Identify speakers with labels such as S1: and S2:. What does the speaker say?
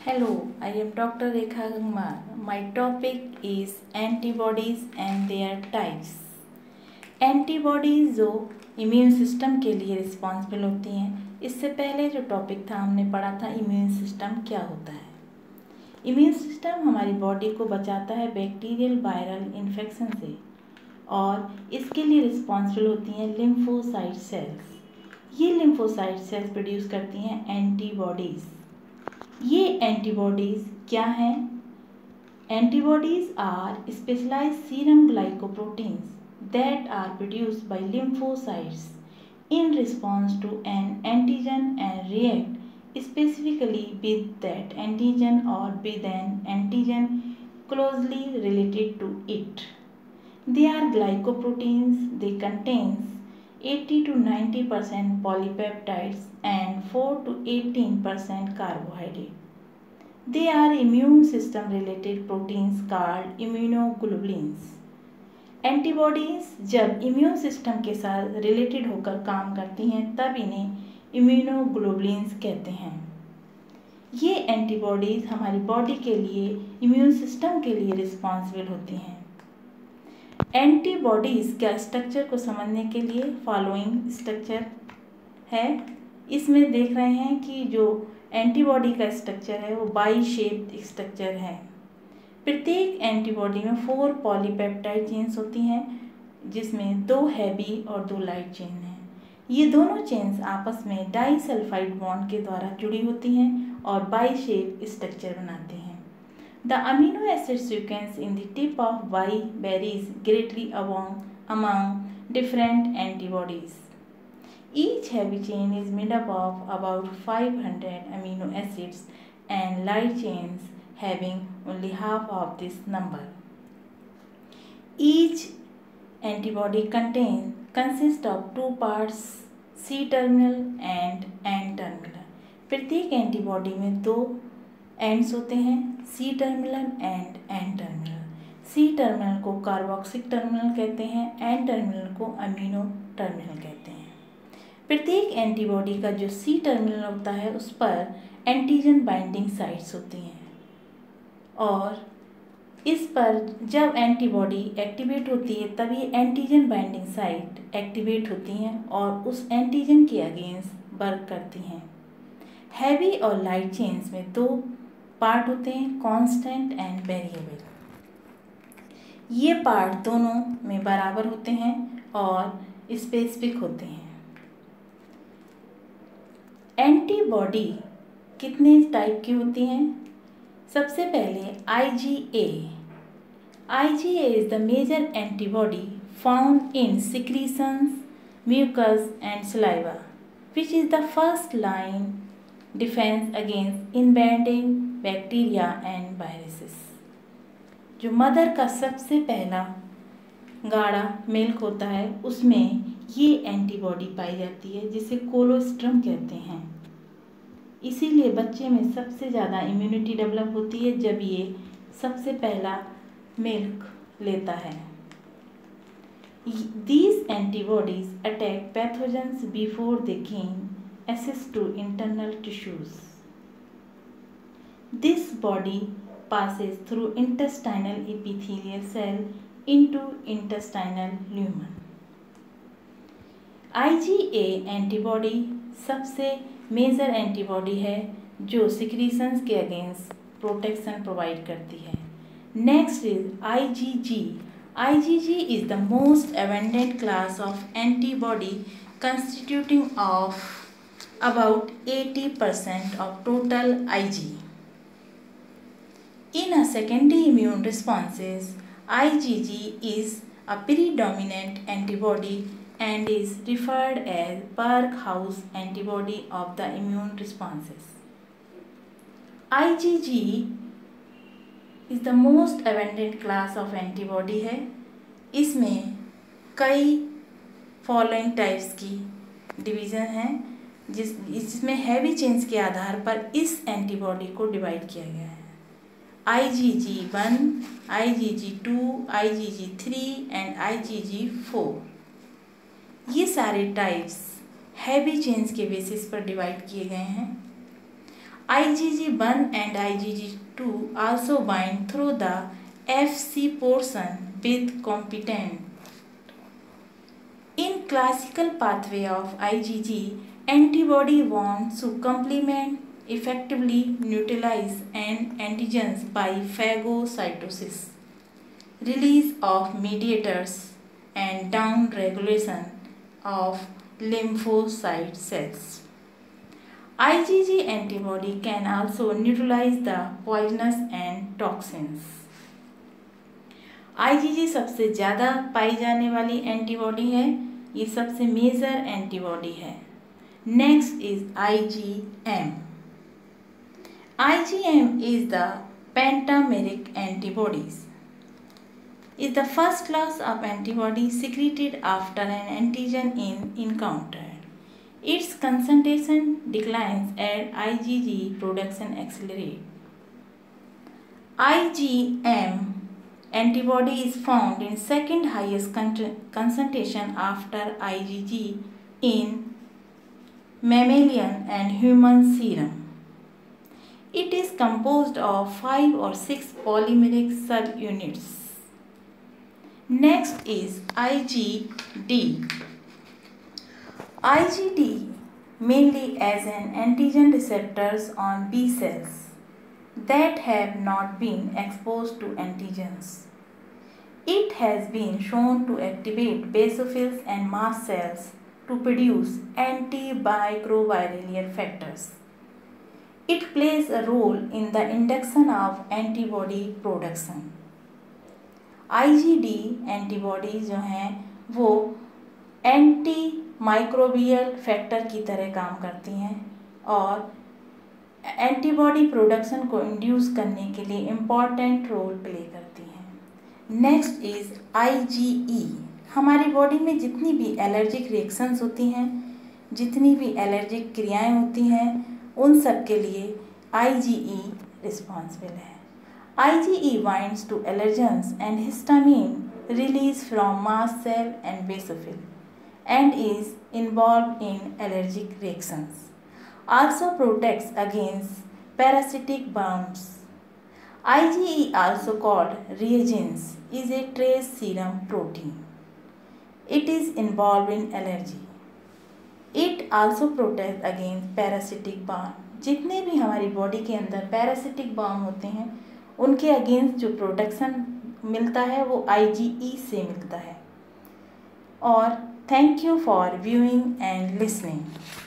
S1: Hello, I am Dr. Rekha Gangmar. My topic is antibodies and their types. Antibodies जो immune system के लिए responsible होती हैं, इससे पहले जो टॉपिक था हमने पढ़ा था इम्यून सिस्टम क्या होता है। इम्यून सिस्टम हमारी बॉडी को बचाता है बैक्टीरियल वायरल इन्फेक्शन से और इसके लिए रिस्पॉन्सिबल होती हैं लिम्फोसाइट सेल्स। ये लिम्फोसाइट सेल्स प्रोड्यूस करती हैं एंटीबॉडीज़। ये एंटीबॉडीज़ क्या हैं? Antibodies are specialised serum glycoproteins that are produced by lymphocytes in response to an antigen and react specifically with that antigen or with an antigen closely related to it. They are glycoproteins. They contain 80 to 90% polypeptides and 4 to 18% carbohydrate. They are immune system related proteins called immunoglobulins. Antibodies जब immune system के साथ related होकर काम करती हैं तब इन्हें immunoglobulins कहते हैं। ये एंटीबॉडीज़ हमारी बॉडी के लिए इम्यून सिस्टम के लिए रिस्पॉन्सिबल होती हैं। एंटीबॉडीज़ का स्ट्रक्चर को समझने के लिए फॉलोइंग स्ट्रक्चर है। इसमें देख रहे हैं कि जो एंटीबॉडी का स्ट्रक्चर है वो बाई शेप्ड स्ट्रक्चर है। प्रत्येक एंटीबॉडी में 4 पॉलीपेप्टाइड चेन्स होती हैं जिसमें 2 हैवी और 2 लाइट चेन हैं। ये दोनों चेन्स आपस में डाइसल्फाइड बॉन्ड के द्वारा जुड़ी होती हैं और बाई शेप स्ट्रक्चर बनाते हैं। The amino acid sequence in the tip of Y varies greatly among different antibodies. Each heavy chain is made up of about 500 amino acids and light chains having only half of this number. Each antibody consists of 2 parts, C-terminal and N-terminal. प्रत्येक antibody में 2 ends होते हैं, C-terminal and N-terminal. C-terminal को carboxylic terminal कहते हैं, N-terminal को amino terminal कहते हैं। प्रत्येक एंटीबॉडी का जो C-terminal होता है उस पर एंटीजन बाइंडिंग साइट्स होती हैं और इस पर जब एंटीबॉडी एक्टिवेट होती है तब ये एंटीजन बाइंडिंग साइट एक्टिवेट होती हैं और उस एंटीजन के अगेंस्ट वर्क करती हैं। हैवी और लाइट चेन्स में 2 पार्ट होते हैं, कांस्टेंट एंड वेरिएबल। ये पार्ट दोनों में बराबर होते हैं और स्पेसिफिक होते हैं। एंटीबॉडी कितने टाइप की होती हैं? सबसे पहले IgA is the major antibody found in secretions, mucus and saliva, which is the first line defense against invading bacteria and viruses. जो मदर का सबसे पहला गाढ़ा मिल्क होता है उसमें ये एंटीबॉडी पाई जाती है जिसे कोलोस्ट्रम कहते हैं। इसीलिए बच्चे में सबसे ज़्यादा इम्यूनिटी डेवलप होती है जब ये सबसे पहला मिल्क लेता है। These antibodies attack pathogens before they gain access to internal tissues. This body passes through intestinal epithelial cell into intestinal lumen. IgA antibody सबसे मेजर एंटीबॉडी है जो सिक्रीशंस के अगेंस्ट प्रोटेक्शन प्रोवाइड करती है। Next is IgG. IgG is the most abundant class of antibody constituting of about 80% of total Ig. In a secondary immune responses, IgG is a predominant antibody and is referred as Parkhouse antibody of the immune responses. IgG is the most abundant class of antibody है। इसमें कई following types की division हैं जिसमें heavy chains के आधार पर इस antibody को डिवाइड किया गया है। IgG1, IgG2, IgG3 and IgG4। ये सारे टाइप्स हैवी चेन्स के बेसिस पर डिवाइड किए गए हैं। IgG1 and IgG2 also bind through the Fc portion with competent. In classical pathway of IgG, antibody wants to complement, effectively neutralize an antigens by phagocytosis, release of mediators, and down-regulation of lymphocyte cells. IgG antibody can also neutralize the poisonous and toxins. IgG सबसे ज़्यादा पाई जाने वाली antibody है, ये सबसे major antibody है. Next is IgM. IgM is the pentameric antibodies. Is the first class of antibody secreted after an antigen is encountered. Its concentration declines as IgG production accelerates. IgM antibody is found in second highest concentration after IgG in mammalian and human serum. It is composed of 5 or 6 polymeric subunits. Next is IgD. IgD mainly as an antigen receptors on B cells that have not been exposed to antigens. It has been shown to activate basophils and mast cells to produce antimicrobial factors. It plays a role in the induction of antibody production. IgD antibody जो हैं वो anti microbial factor की तरह काम करती हैं और antibody production को इंड्यूस करने के लिए इम्पॉर्टेंट रोल प्ले करती हैं. Next is IgE. हमारी बॉडी में जितनी भी एलर्जिक रिएक्शंस होती हैं, जितनी भी एलर्जिक क्रियाएं होती हैं, उन सब के लिए IgE रिस्पॉन्सिबल है. IgE binds to allergens and histamine released from mast cell and basophil and is involved in allergic reactions. Also protects against parasitic burns. IgE, also called reagins, is a trace serum protein. It is involved in allergy. It also protects against parasitic burn. जितने भी हमारी body के अंदर parasitic burn होते हैं उनके against जो protection मिलता है वो IgE से मिलता है. और thank you for viewing and listening.